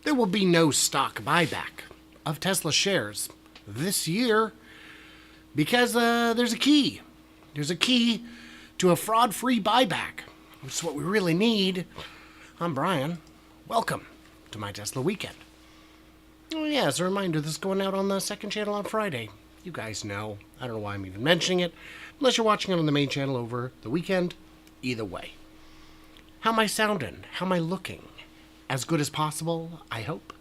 There will be no stock buyback of Tesla shares this year because there's a key. There's a key to a fraud-free buyback, which is what we really need. I'm Brian. Welcome to my Tesla weekend. Oh yeah, as a reminder, this is going out on the second channel on Friday. You guys know. I don't know why I'm even mentioning it, unless you're watching it on the main channel over the weekend. Either way. How am I sounding? How am I looking? As good as possible, I hope.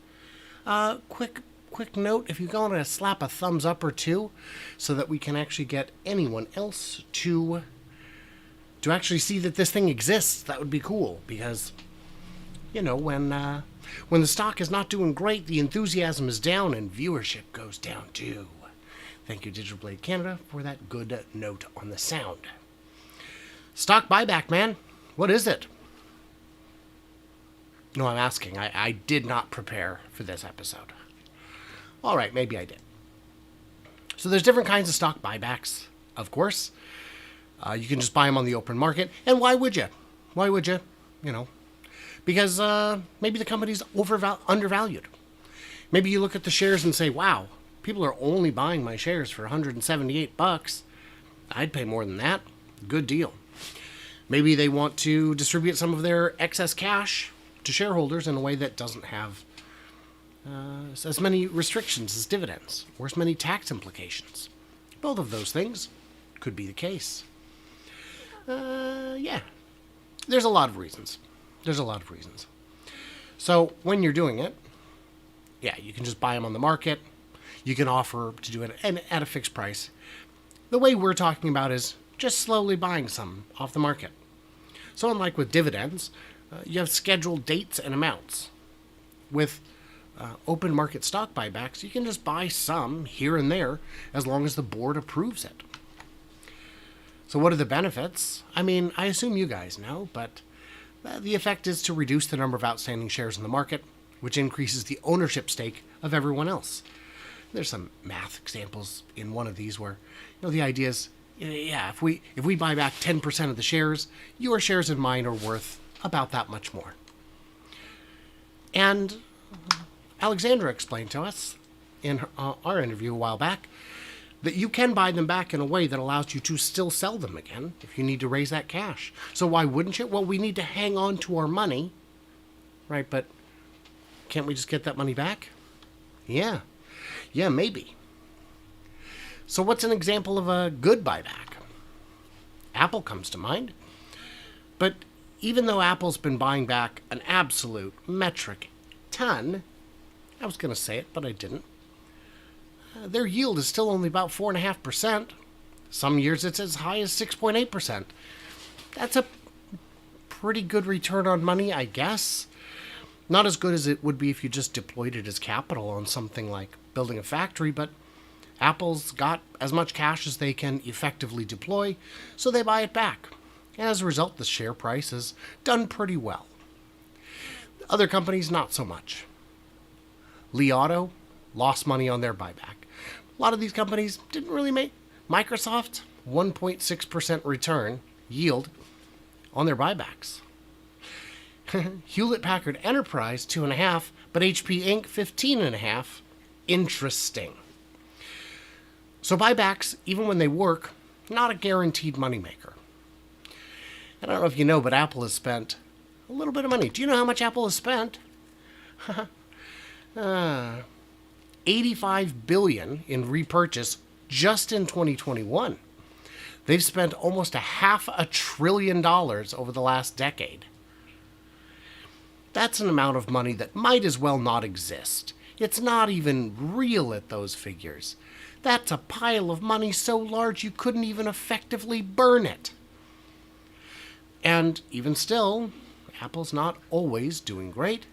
Quick note, if you're going to slap a thumbs up or two so that we can actually get anyone else to actually see that this thing exists, that would be cool. Because, you know, when the stock is not doing great, the enthusiasm is down and viewership goes down too. Thank you, Digital Blade Canada, for that good note on the sound. Stock buyback, man. What is it? No, I'm asking. I did not prepare for this episode. All right, maybe I did. So there's different kinds of stock buybacks, of course. You can just buy them on the open market. And why would you? Why would you? You know, because maybe the company's undervalued. Maybe you look at the shares and say, wow, people are only buying my shares for $178. I'd pay more than that. Good deal. Maybe they want to distribute some of their excess cash to shareholders in a way that doesn't have as many restrictions as dividends or as many tax implications. Both of those things could be the case. Yeah. There's a lot of reasons. So when you're doing it, yeah, you can just buy them on the market. You can offer to do it at a fixed price. The way we're talking about is just slowly buying some off the market. So unlike with dividends, you have scheduled dates and amounts. With open market stock buybacks, you can just buy some here and there as long as the board approves it. So what are the benefits? I mean, I assume you guys know, but the effect is to reduce the number of outstanding shares in the market, which increases the ownership stake of everyone else. There's some math examples in one of these where, you know, the idea is, yeah, if we buy back 10% of the shares, your shares and mine are worth about that much more. And Alexandra explained to us in our interview a while back that you can buy them back in a way that allows you to still sell them again if you need to raise that cash. So why wouldn't you? Well, we need to hang on to our money, right? But can't we just get that money back? Yeah, maybe. So what's an example of a good buyback? Apple comes to mind. But even though Apple's been buying back an absolute metric ton, I was going to say it, but I didn't. Their yield is still only about 4.5%. Some years it's as high as 6.8%. That's a pretty good return on money, I guess. Not as good as it would be if you just deployed it as capital on something like building a factory, but Apple's got as much cash as they can effectively deploy, so they buy it back. And as a result, the share price has done pretty well. Other companies, not so much. Li Auto lost money on their buyback. A lot of these companies didn't really make. Microsoft, 1.6% return yield on their buybacks. Hewlett-Packard Enterprise, 2.5%, but HP Inc., 15.5%. Interesting. So buybacks, even when they work, not a guaranteed moneymaker. I don't know if you know, but Apple has spent a little bit of money. Do you know how much Apple has spent? $85 billion in repurchase just in 2021. They've spent almost $500 billion over the last decade. That's an amount of money that might as well not exist. It's not even real at those figures. That's a pile of money so large you couldn't even effectively burn it. And even still, Apple's not always doing great.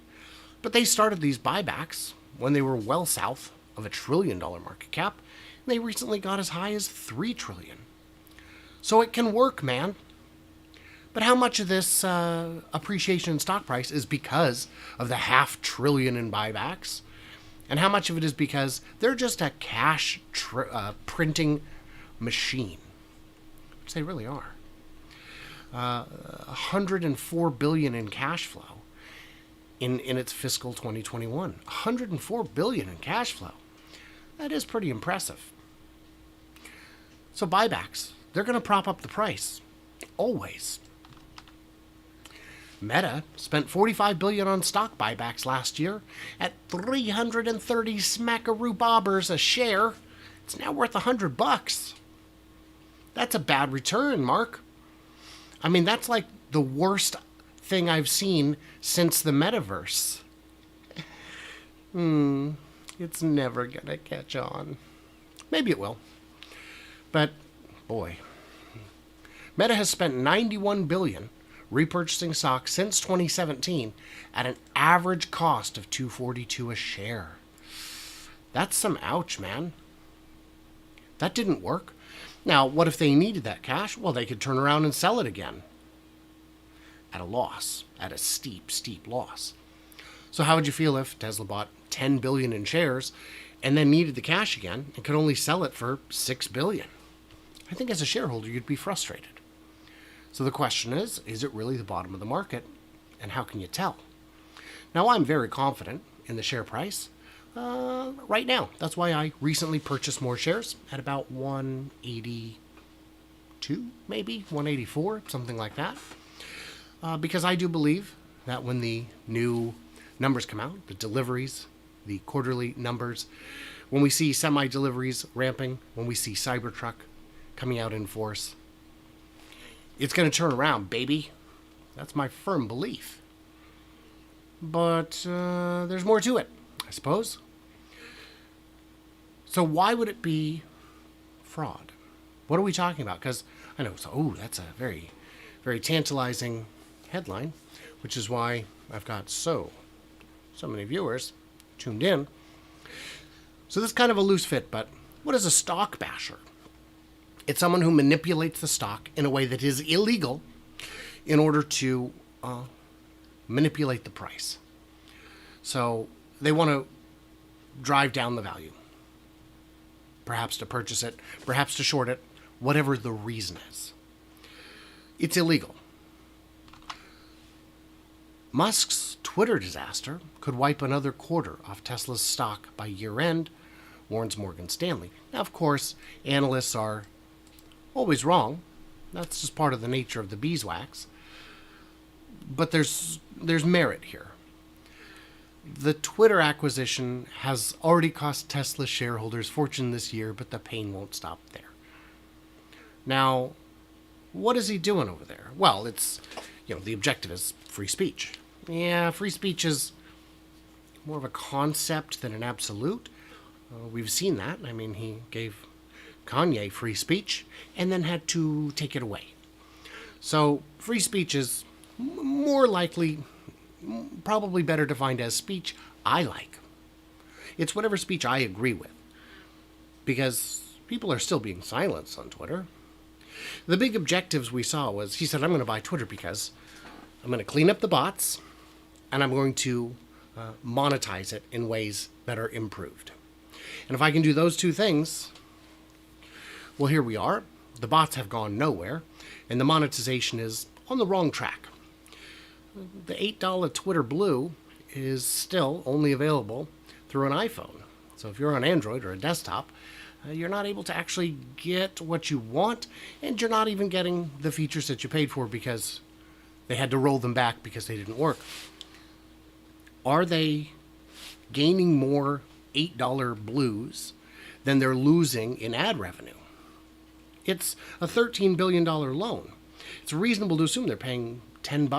But they started these buybacks when they were well south of $1 trillion market cap. And they recently got as high as $3 trillion. So it can work, man. But how much of this appreciation in stock price is because of the $500 billion in buybacks? And how much of it is because they're just a cash printing machine? Which they really are. $104 billion in cash flow. in its fiscal 2021. 104 billion in cash flow. That is pretty impressive. So buybacks, they're going to prop up the price. Always. Meta spent 45 billion on stock buybacks last year at 330 smackaroo bobbers a share. It's now worth $100. That's a bad return, Mark. I mean, that's like the worst thing I've seen since the metaverse. It's never gonna catch on. Maybe it will. But boy, Meta has spent 91 billion repurchasing stock since 2017 at an average cost of $242 a share. That's some ouch, man. That didn't work. Now, what if they needed that cash? Well, they could turn around and sell it again. At a loss. At a steep, steep loss. So how would you feel if Tesla bought 10 billion in shares and then needed the cash again and could only sell it for 6 billion? I think as a shareholder, you'd be frustrated. So the question is it really the bottom of the market? And how can you tell? Now, I'm very confident in the share price right now. That's why I recently purchased more shares at about 182, maybe 184, something like that. Because I do believe that when the new numbers come out, the deliveries, the quarterly numbers, when we see semi-deliveries ramping, when we see Cybertruck coming out in force, it's going to turn around, baby. That's my firm belief. But there's more to it, I suppose. So why would it be fraud? What are we talking about? Because I know, that's a very, very tantalizing headline, which is why I've got so many viewers tuned in. So this is kind of a loose fit, but what is a stock basher? It's someone who manipulates the stock in a way that is illegal in order to manipulate the price. So they want to drive down the value. Perhaps to purchase it, perhaps to short it, whatever the reason is. It's illegal. Musk's Twitter disaster could wipe another quarter off Tesla's stock by year-end, warns Morgan Stanley. Now, of course, analysts are always wrong. That's just part of the nature of the beeswax. But there's merit here. The Twitter acquisition has already cost Tesla shareholders fortune this year, but the pain won't stop there. Now, what is he doing over there? Well, it's, the objective is free speech. Yeah, free speech is more of a concept than an absolute. We've seen that. I mean, he gave Kanye free speech and then had to take it away. So free speech is more likely, probably better defined as speech I like. It's whatever speech I agree with. Because people are still being silenced on Twitter. The big objectives we saw was, he said, I'm going to buy Twitter because I'm going to clean up the bots and I'm going to monetize it in ways that are improved. And if I can do those two things, well, here we are. The bots have gone nowhere, and the monetization is on the wrong track. The $8 Twitter Blue is still only available through an iPhone. So if you're on Android or a desktop, you're not able to actually get what you want, and you're not even getting the features that you paid for because they had to roll them back because they didn't work. Are they gaining more $8 Blues than they're losing in ad revenue? It's a $13 billion loan. It's reasonable to assume they're paying $10,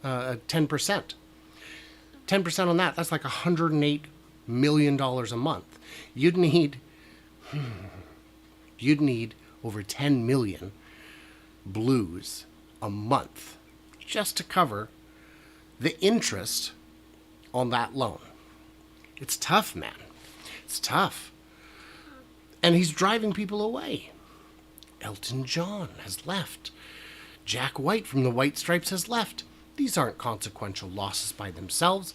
10%. 10% on that, that's like $108 million a month. You'd need over 10 million Blues a month just to cover the interest on that loan. It's tough, man. It's tough. And he's driving people away. Elton John has left. Jack White from the White Stripes has left. These aren't consequential losses by themselves,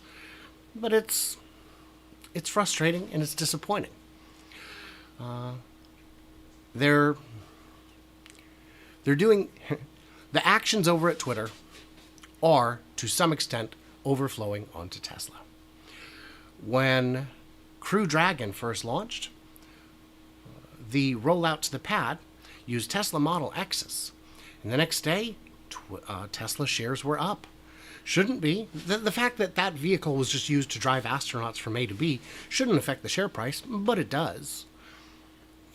but it's frustrating and it's disappointing. They're doing the actions over at Twitter are to some extent overflowing onto Tesla. When Crew Dragon first launched, the rollout to the pad used Tesla Model X's. And the next day, Tesla shares were up. Shouldn't be. The fact that that vehicle was just used to drive astronauts from A to B shouldn't affect the share price, but it does.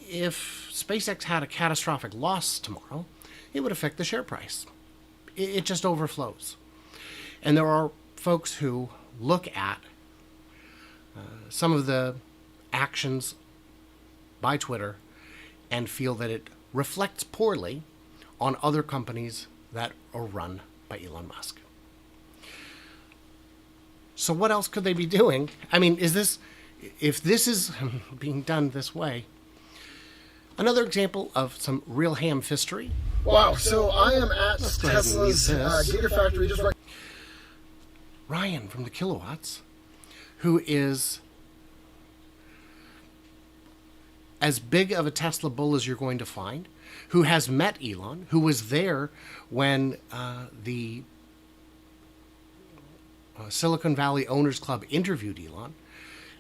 If SpaceX had a catastrophic loss tomorrow, it would affect the share price. It just overflows. And there are folks who look at some of the actions by Twitter and feel that it reflects poorly on other companies that are run by Elon Musk. So what else could they be doing? I mean, if this is being done this way, another example of some real ham-fistery. Wow, so I am at Tesla's Gigafactory just right. Ryan from the Kilowatts, who is as big of a Tesla bull as you're going to find, who has met Elon, who was there when the Silicon Valley Owners Club interviewed Elon,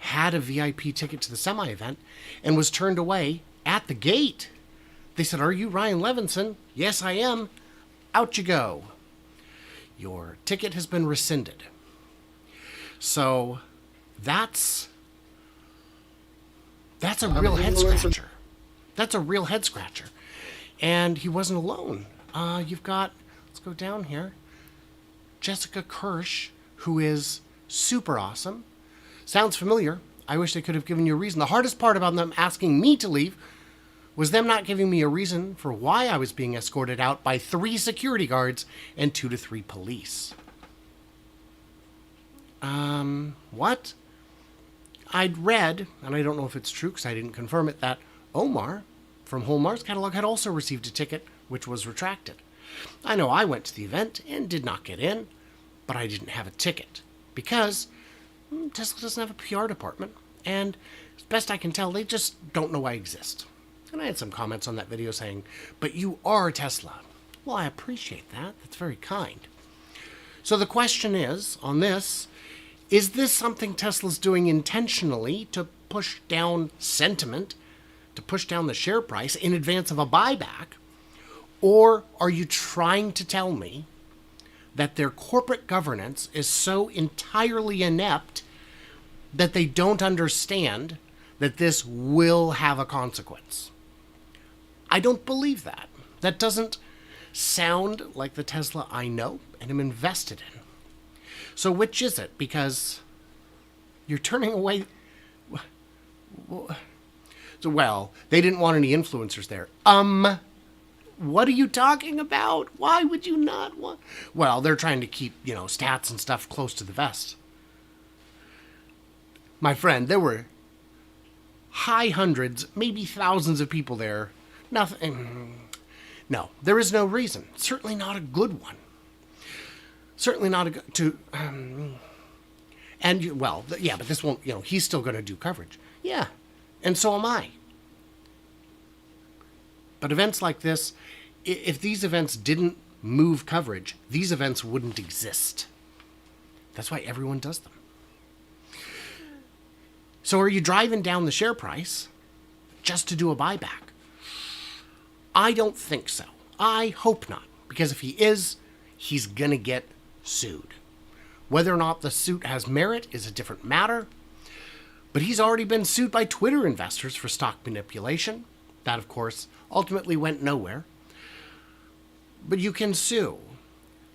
had a VIP ticket to the semi-event, and was turned away at the gate. They said, "Are you Ryan Levinson?" "Yes, I am." "Out you go. Your ticket has been rescinded." So that's a real head scratcher. That's a real head scratcher. And he wasn't alone. You've got, let's go down here, Jessica Kirsch, who is super awesome. Sounds familiar. I wish they could have given you a reason. The hardest part about them asking me to leave was them not giving me a reason for why I was being escorted out by 3 security guards and 2 to 3 police. What? I'd read, and I don't know if it's true because I didn't confirm it, that Omar from Whole Mars Catalog had also received a ticket, which was retracted. I know I went to the event and did not get in, but I didn't have a ticket because Tesla doesn't have a PR department, and as best I can tell, they just don't know I exist. And I had some comments on that video saying, "But you are Tesla." Well, I appreciate that. That's very kind. So the question is, on this, is this something Tesla's doing intentionally to push down sentiment, to push down the share price in advance of a buyback? Or are you trying to tell me that their corporate governance is so entirely inept that they don't understand that this will have a consequence? I don't believe that. That doesn't sound like the Tesla I know and am invested in. So which is it? Because you're turning away... So, well, they didn't want any influencers there. What are you talking about? Why would you not want... Well, they're trying to keep, stats and stuff close to the vest. My friend, there were high hundreds, maybe thousands of people there. Nothing... No, there is no reason. Certainly not a good one. Certainly not a good... but this won't... he's still going to do coverage. Yeah, and so am I. But events like this, if these events didn't move coverage, these events wouldn't exist. That's why everyone does them. So are you driving down the share price just to do a buyback? I don't think so. I hope not. Because if he is, he's going to get sued. Whether or not the suit has merit is a different matter. But he's already been sued by Twitter investors for stock manipulation. That, of course, ultimately went nowhere. But you can sue.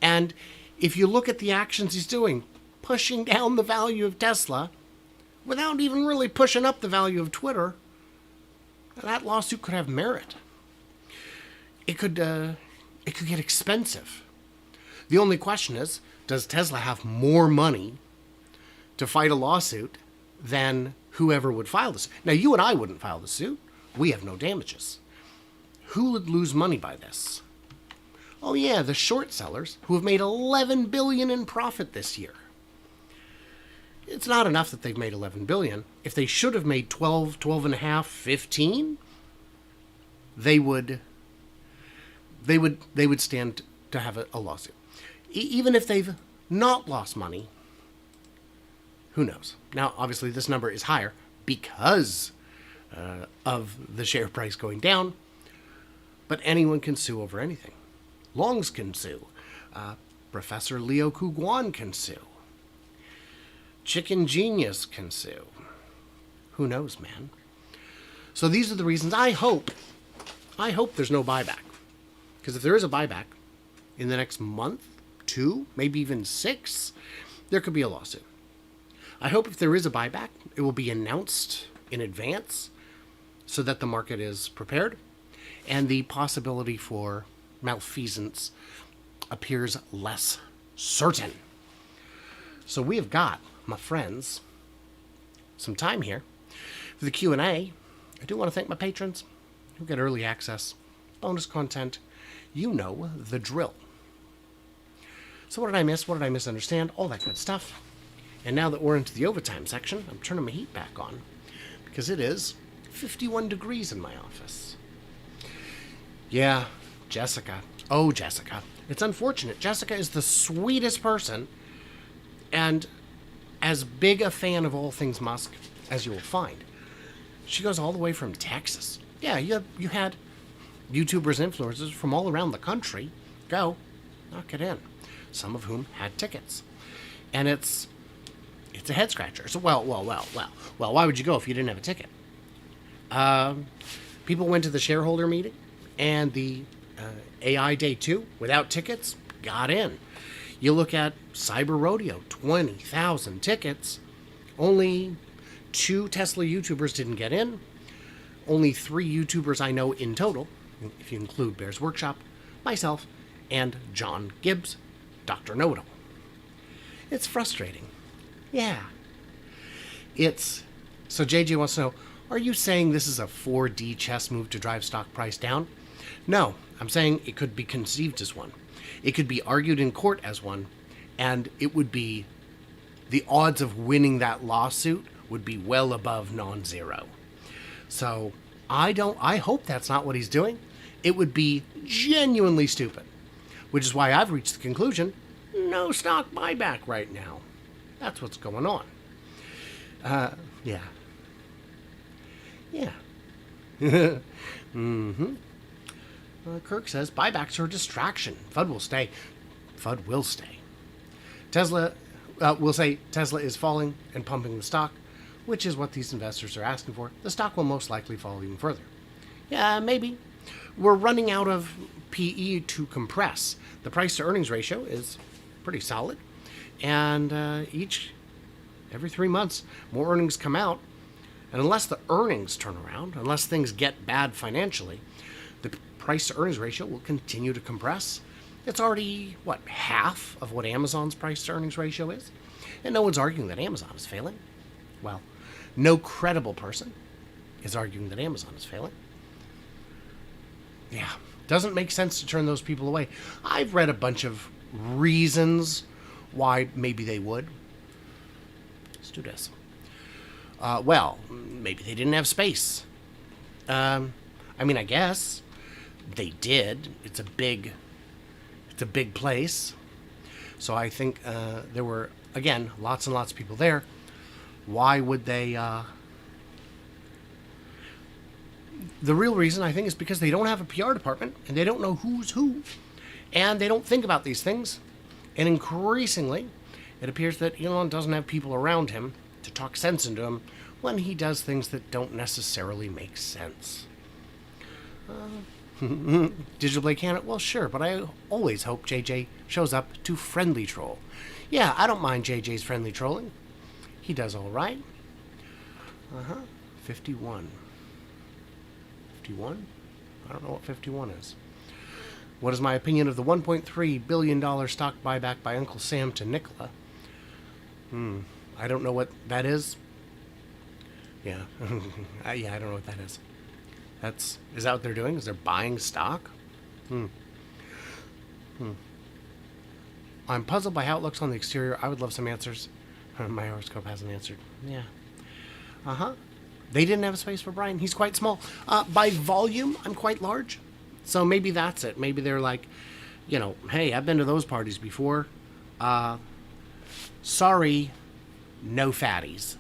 And if you look at the actions he's doing, pushing down the value of Tesla without even really pushing up the value of Twitter, that lawsuit could have merit. It could get expensive. The only question is, does Tesla have more money to fight a lawsuit than whoever would file the suit? Now, you and I wouldn't file the suit. We have no damages. Who would lose money by this? Oh yeah, the short sellers who have made $11 billion in profit this year. It's not enough that they've made $11 billion. If they should have made 12, 12 and a half, 15, they would stand to have a lawsuit. Even if they've not lost money, Who knows? Now, obviously, this number is higher because of the share price going down, but anyone can sue over anything. Longs can sue. Professor Leo Kuguan can sue. Chicken Genius can sue. Who knows, man? So these are the reasons I hope there's no buyback. Because if there is a buyback in the next month, 2, maybe even 6, there could be a lawsuit. I hope if there is a buyback, it will be announced in advance so that the market is prepared and the possibility for malfeasance appears less certain. So we have got, my friends, some time here for the Q&A. I do want to thank my patrons who get early access, bonus content. You know the drill. So what did I miss? What did I misunderstand? All that good stuff. And now that we're into the overtime section, I'm turning my heat back on because it is 51 degrees in my office. Yeah, Jessica. Oh, Jessica. It's unfortunate. Jessica is the sweetest person and as big a fan of all things Musk as you will find. She goes all the way from Texas. Yeah, you had YouTubers and influencers from all around the country go, knock it in. Some of whom had tickets. And it's a head scratcher. So, well, why would you go if you didn't have a ticket? People went to the shareholder meeting and the AI Day 2 without tickets, got in. You look at Cyber Rodeo, 20,000 tickets. Only 2 Tesla YouTubers didn't get in. Only 3 YouTubers I know in total, if you include Bear's Workshop, myself, and John Gibbs, Dr. Know-It-All. It's frustrating. Yeah. So JJ wants to know, are you saying this is a 4D chess move to drive stock price down? No, I'm saying it could be conceived as one. It could be argued in court as one, and it would be, the odds of winning that lawsuit would be well above non-zero. So I hope that's not what he's doing. It would be genuinely stupid, which is why I've reached the conclusion, no stock buyback right now. That's what's going on. Yeah. Mm-hmm. Kirk says, buybacks are a distraction. FUD will stay. FUD will stay. Tesla will say Tesla is falling and pumping the stock, which is what these investors are asking for. The stock will most likely fall even further. Yeah, maybe. We're running out of PE to compress. The price to earnings ratio is pretty solid. And every 3 months, more earnings come out. And unless the earnings turn around, unless things get bad financially, the price to earnings ratio will continue to compress. It's already, half of what Amazon's price to earnings ratio is? And no one's arguing that Amazon is failing. Well, no credible person is arguing that Amazon is failing. Yeah, doesn't make sense to turn those people away. I've read a bunch of reasons why maybe they would. Let's do this. Well, maybe they didn't have space. I guess they did. It's a big place. So I think there were, again, lots and lots of people there. Why would they... The real reason, I think, is because they don't have a PR department, and they don't know who's who, and they don't think about these things. And increasingly, it appears that Elon doesn't have people around him to talk sense into him when he does things that don't necessarily make sense. Digital Blade Cannon? Well, sure, but I always hope JJ shows up to friendly troll. Yeah, I don't mind JJ's friendly trolling. He does all right. 51. 51? I don't know what 51 is. What is my opinion of the $1.3 billion stock buyback by Uncle Sam to Nikola? I don't know what that is. Yeah. I don't know what that is. Is that what they're doing? Is they're buying stock? I'm puzzled by how it looks on the exterior. I would love some answers. My horoscope hasn't answered. Yeah. They didn't have a space for Brian. He's quite small. By volume, I'm quite large. So maybe that's it. Maybe they're like, hey, I've been to those parties before. Sorry, no fatties.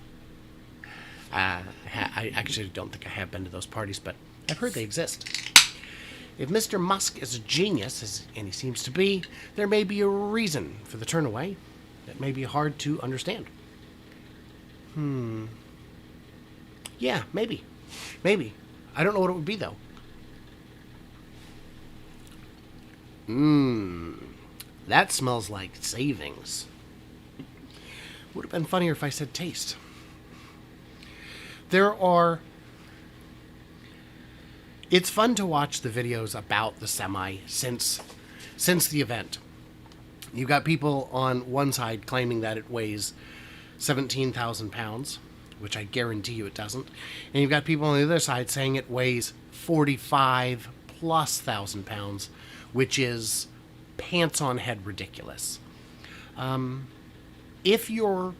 I actually don't think I have been to those parties, but I've heard they exist. If Mr. Musk is a genius, and he seems to be, there may be a reason for the turnaway that may be hard to understand. Yeah, maybe. Maybe. I don't know what it would be, though. That smells like savings. Would have been funnier if I said taste. It's fun to watch the videos about the semi since the event. You've got people on one side claiming that it weighs 17,000 pounds, which I guarantee you it doesn't. And you've got people on the other side saying it weighs 45 plus thousand pounds, which is pants on head ridiculous. If you're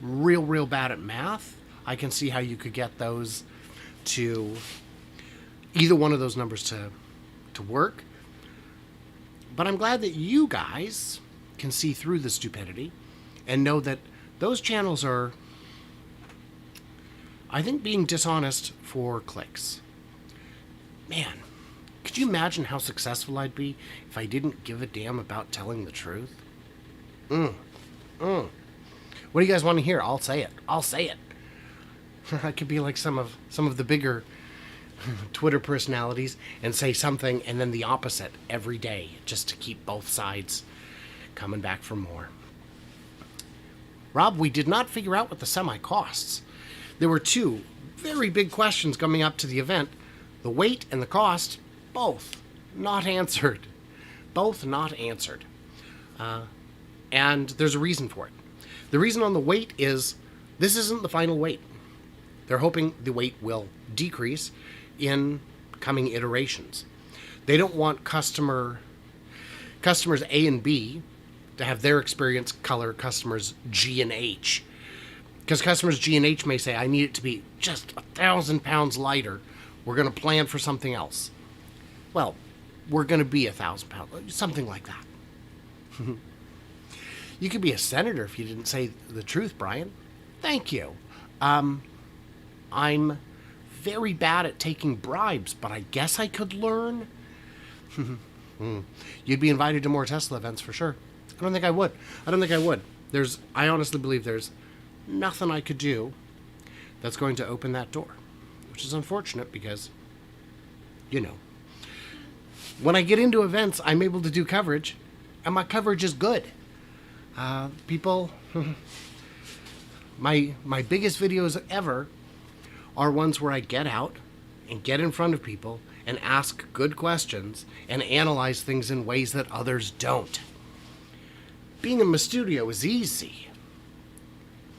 real bad at math, I can see how you could get those to either one of those numbers to work. But I'm glad that you guys can see through the stupidity and know that those channels are, I think, being dishonest for clicks. Man, could you imagine how successful I'd be if I didn't give a damn about telling the truth? What do you guys want to hear? I'll say it. I could be like some of the bigger Twitter personalities and say something and then the opposite every day, just to keep both sides coming back for more. Rob, we did not figure out what the semi costs. There were two very big questions coming up to the event. The weight and the cost, both not answered. And there's a reason for it. The reason on the weight is this isn't the final weight. They're hoping the weight will decrease in coming iterations. They don't want customers A and B to have their experience color customers G and H. Because customers G and H may say, I need it to be just 1,000 pounds lighter. We're going to plan for something else. Well, we're going to be 1,000 pounds, something like that. You could be a senator if you didn't say the truth, Brian. Thank you. I'm very bad at taking bribes, but I guess I could learn. You'd be invited to more Tesla events for sure. I don't think I would. I honestly believe there's nothing I could do that's going to open that door, which is unfortunate because, when I get into events, I'm able to do coverage, and my coverage is good. People, my biggest videos ever are ones where I get out and get in front of people and ask good questions and analyze things in ways that others don't. Being in my studio is easy.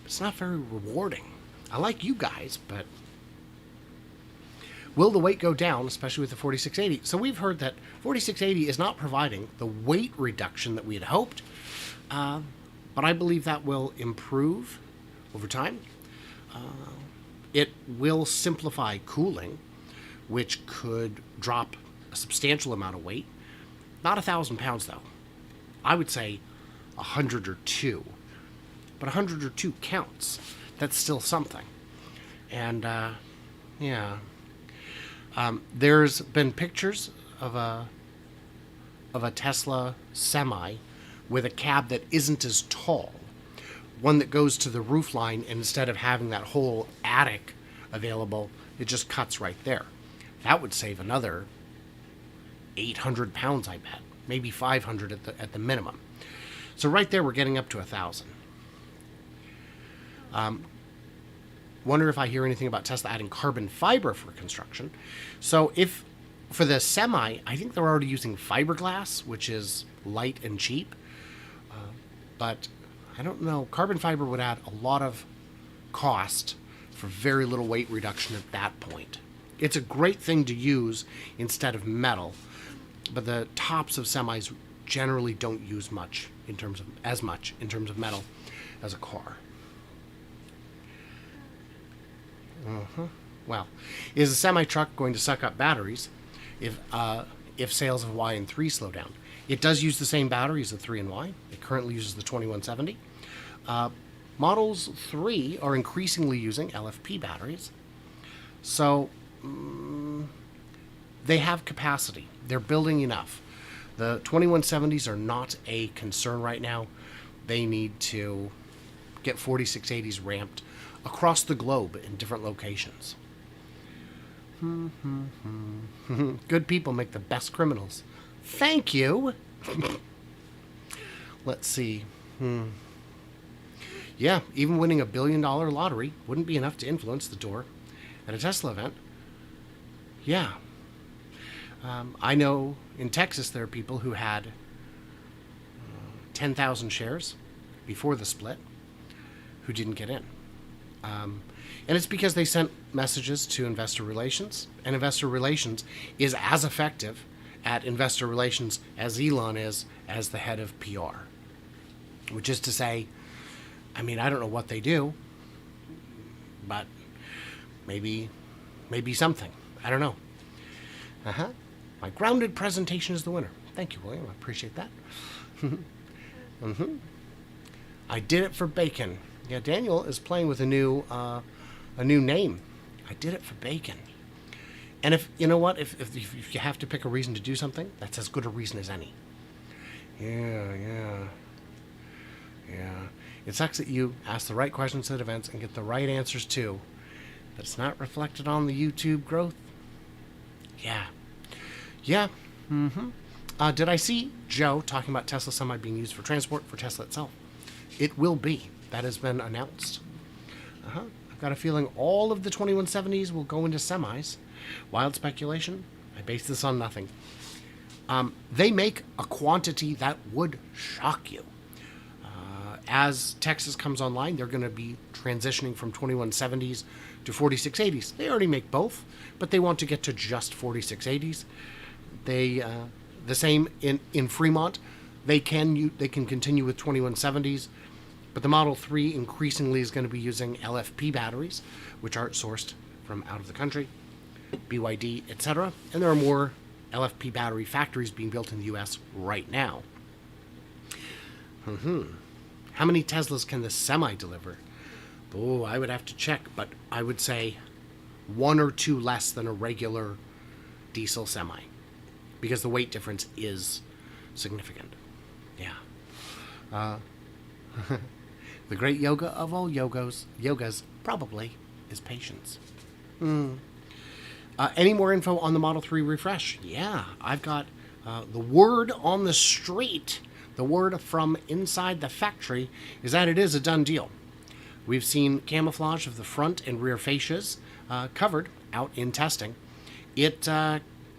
It's not very rewarding. I like you guys, but will the weight go down, especially with the 4680? So we've heard that 4680 is not providing the weight reduction that we had hoped, but I believe that will improve over time. It will simplify cooling, which could drop a substantial amount of weight. Not 1,000 pounds, though. I would say 100 or 2. But 100 or 2 counts. That's still something. And, there's been pictures of a Tesla semi with a cab that isn't as tall. One that goes to the roof line, and instead of having that whole attic available, it just cuts right there. That would save another 800 pounds, I bet. Maybe 500 at the minimum. So right there, we're getting up to 1,000. Wonder if I hear anything about Tesla adding carbon fiber for construction. So if, for the semi, I think they're already using fiberglass, which is light and cheap. But I don't know. Carbon fiber would add a lot of cost for very little weight reduction at that point. It's a great thing to use instead of metal, but the tops of semis generally don't use much in terms of metal as a car. Well, is the semi-truck going to suck up batteries if sales of Y and 3 slow down? It does use the same battery as the 3 and Y. It currently uses the 2170. Models 3 are increasingly using LFP batteries. So they have capacity. They're building enough. The 2170s are not a concern right now. They need to get 4680s ramped across the globe in different locations. Good people make the best criminals. Thank you. Let's see. Yeah, even winning $1 billion lottery wouldn't be enough to influence the door at a Tesla event. Yeah. I know in Texas there are people who had 10,000 shares before the split who didn't get in. And it's because they sent messages to investor relations, and investor relations is as effective at investor relations as Elon is as the head of PR. Which is to say, I mean, I don't know what they do, but maybe something. I don't know. My grounded presentation is the winner. Thank you, William. I appreciate that. I did it for bacon. Yeah, Daniel is playing with a new name. I did it for bacon. And if you know what, if you have to pick a reason to do something, that's as good a reason as any. Yeah. It sucks that you ask the right questions at events and get the right answers too, but it's not reflected on the YouTube growth. Yeah. Did I see Joe talking about Tesla Semi being used for transport for Tesla itself? It will be. That has been announced. I've got a feeling all of the 2170s will go into semis. Wild speculation. I base this on nothing. They make a quantity that would shock you. As Texas comes online, they're going to be transitioning from 2170s to 4680s. They already make both, but they want to get to just 4680s. They the same in Fremont. They can continue with 2170s, but the Model 3 increasingly is going to be using LFP batteries, which aren't sourced from out of the country, BYD, etc. And there are more LFP battery factories being built in the U.S. right now. How many Teslas can the Semi deliver? Oh, I would have to check, but I would say 1 or 2 less than a regular diesel Semi, because the weight difference is significant. Yeah. The great yoga of all yogas probably is patience. Any more info on the Model 3 refresh? Yeah, I've got the word on the street. The word from inside the factory is that it is a done deal. We've seen camouflage of the front and rear fascias covered out in testing. It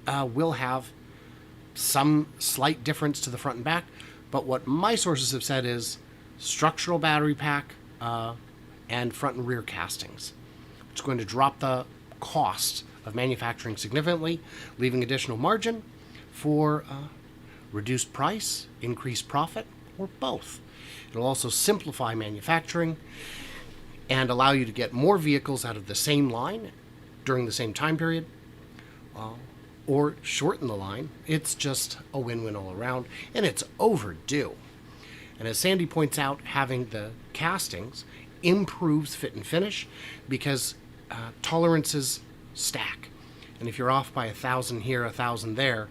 will have some slight difference to the front and back, but what my sources have said is structural battery pack and front and rear castings. It's going to drop the cost of manufacturing significantly, leaving additional margin for reduced price, increased profit, or both. It'll also simplify manufacturing and allow you to get more vehicles out of the same line during the same time period, or shorten the line. It's just a win-win all around, and it's overdue. And as Sandy points out, having the castings improves fit and finish because tolerances stack. And if you're off by 1,000 here, 1,000 there,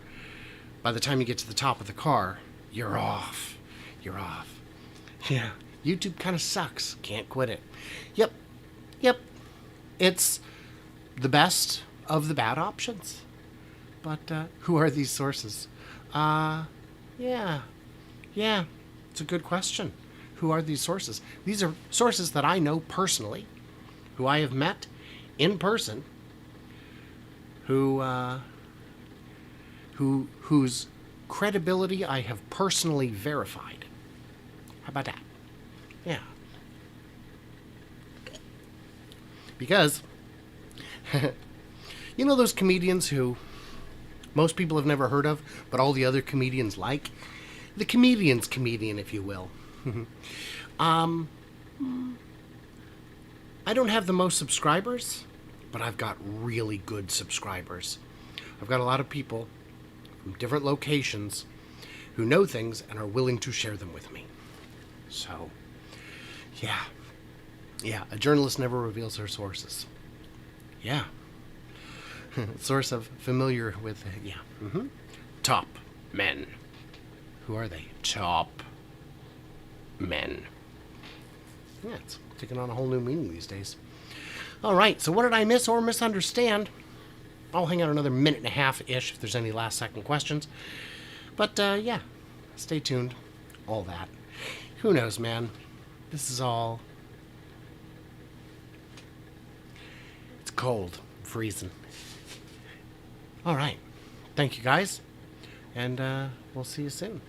by the time you get to the top of the car, you're off. Yeah, YouTube kind of sucks. Can't quit it. Yep. It's the best of the bad options. But who are these sources? Yeah. It's a good question. Who are these sources? These are sources that I know personally, who I have met in person, whose credibility I have personally verified. How about that? Yeah. Because, you know those comedians who most people have never heard of, but all the other comedians like? The comedian's comedian, if you will. I don't have the most subscribers, but I've got really good subscribers. I've got a lot of people from different locations who know things and are willing to share them with me. So, yeah. Yeah, a journalist never reveals her sources. Yeah. Source of familiar with, yeah. Top men. Who are they? Top men. Yeah, it's taking on a whole new meaning these days. All right, so what did I miss or misunderstand? I'll hang out another minute and a half-ish if there's any last-second questions. But, yeah, stay tuned. All that. Who knows, man? This is all... It's cold. I'm freezing. All right. Thank you, guys. And we'll see you soon.